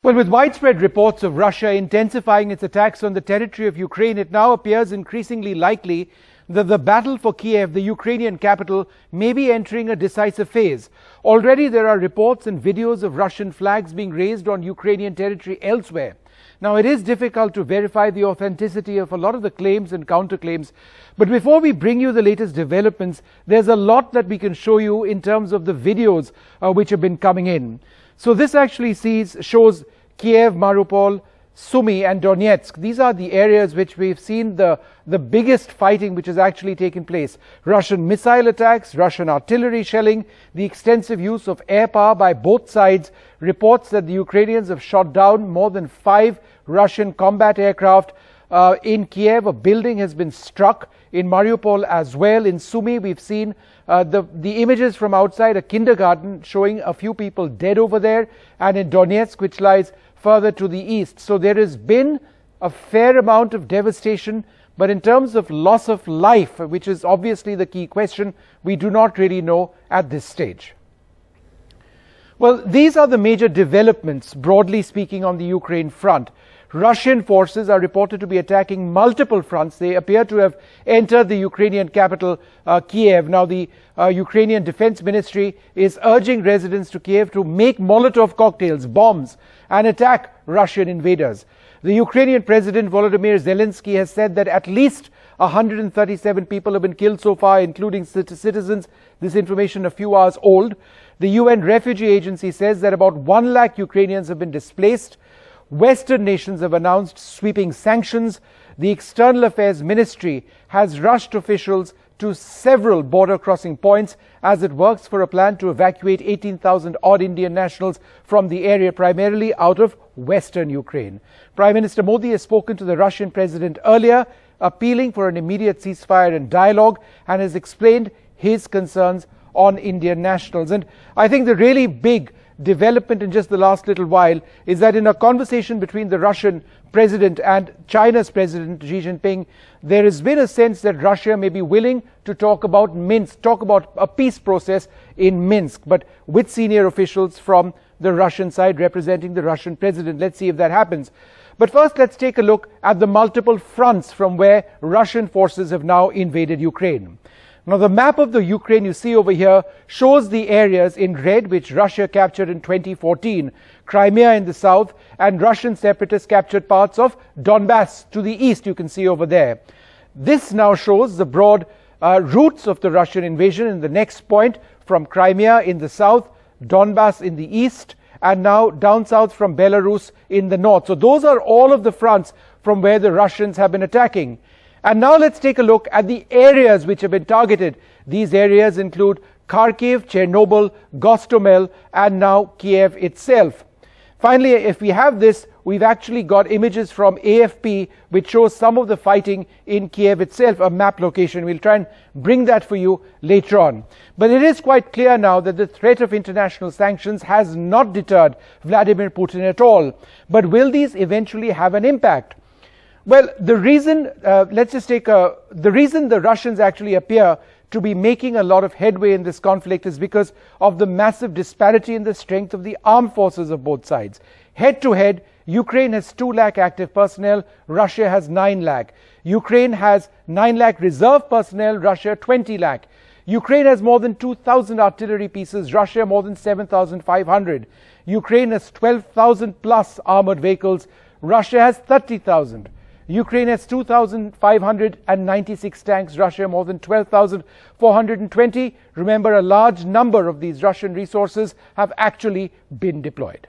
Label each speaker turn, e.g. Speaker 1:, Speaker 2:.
Speaker 1: Well, with widespread reports of Russia intensifying its attacks on the territory of Ukraine, it now appears increasingly likely that the battle for Kiev, the Ukrainian capital, may be entering a decisive phase. Already there are reports and videos of Russian flags being raised on Ukrainian territory elsewhere. Now, it is difficult to verify the authenticity of a lot of the claims and counterclaims, but before we bring you the latest developments, there's a lot that we can show you in terms of the videos which have been coming in. So this actually shows Kiev, Mariupol, Sumy and Donetsk. These are the areas which we've seen the biggest fighting which has actually taken place. Russian missile attacks, Russian artillery shelling, the extensive use of air power by both sides. Reports that the Ukrainians have shot down more than 5 Russian combat aircraft. In Kiev, a building has been struck. In Mariupol as well. In Sumy, we've seen the images from outside a kindergarten showing a few people dead over there, and in Donetsk, which lies further to the east. So there has been a fair amount of devastation, but in terms of loss of life, which is obviously the key question, we do not really know at this stage. Well, these are the major developments, broadly speaking, on the Ukraine front. Russian forces are reported to be attacking multiple fronts. They appear to have entered the Ukrainian capital, Kiev. Now, the Ukrainian Defense Ministry is urging residents to Kiev to make Molotov cocktails, bombs, and attack Russian invaders. The Ukrainian President Volodymyr Zelensky has said that at least 137 people have been killed so far, including citizens. This information a few hours old. The UN Refugee Agency says that about 1 lakh Ukrainians have been displaced. Western nations have announced sweeping sanctions. The External Affairs Ministry has rushed officials to several border crossing points as it works for a plan to evacuate 18,000 odd Indian nationals from the area, primarily out of western Ukraine. Prime Minister Modi has spoken to the Russian president earlier, appealing for an immediate ceasefire and dialogue, and has explained his concerns on Indian nationals. And I think the really big development in just the last little while is that in a conversation between the Russian president and China's president Xi Jinping, there has been a sense that Russia may be willing to talk about Minsk, talk about a peace process in Minsk, but with senior officials from the Russian side representing the Russian president. Let's see if that happens. But first, let's take a look at the multiple fronts from where Russian forces have now invaded Ukraine. Now, the map of the Ukraine you see over here shows the areas in red which Russia captured in 2014, Crimea in the south, and Russian separatists captured parts of Donbass to the east, you can see over there. This now shows the broad routes of the Russian invasion in the next point, from Crimea in the south, Donbass in the east, and now down south from Belarus in the north. So those are all of the fronts from where the Russians have been attacking. And now let's take a look at the areas which have been targeted. These areas include Kharkiv, Chernobyl, Gostomel, and now Kiev itself. Finally, if we have this, we've actually got images from AFP which shows some of the fighting in Kiev itself, a map location. We'll try and bring that for you later on. But it is quite clear now that the threat of international sanctions has not deterred Vladimir Putin at all. But will these eventually have an impact? Well, the reason, the reason the Russians actually appear to be making a lot of headway in this conflict is because of the massive disparity in the strength of the armed forces of both sides. Head to head, Ukraine has 2 lakh active personnel, Russia has 9 lakh. Ukraine has 9 lakh reserve personnel, Russia 20 lakh. Ukraine has more than 2,000 artillery pieces, Russia more than 7,500. Ukraine has 12,000 plus armored vehicles, Russia has 30,000. Ukraine has 2,596 tanks, Russia more than 12,420. Remember, a large number of these Russian resources have actually been deployed.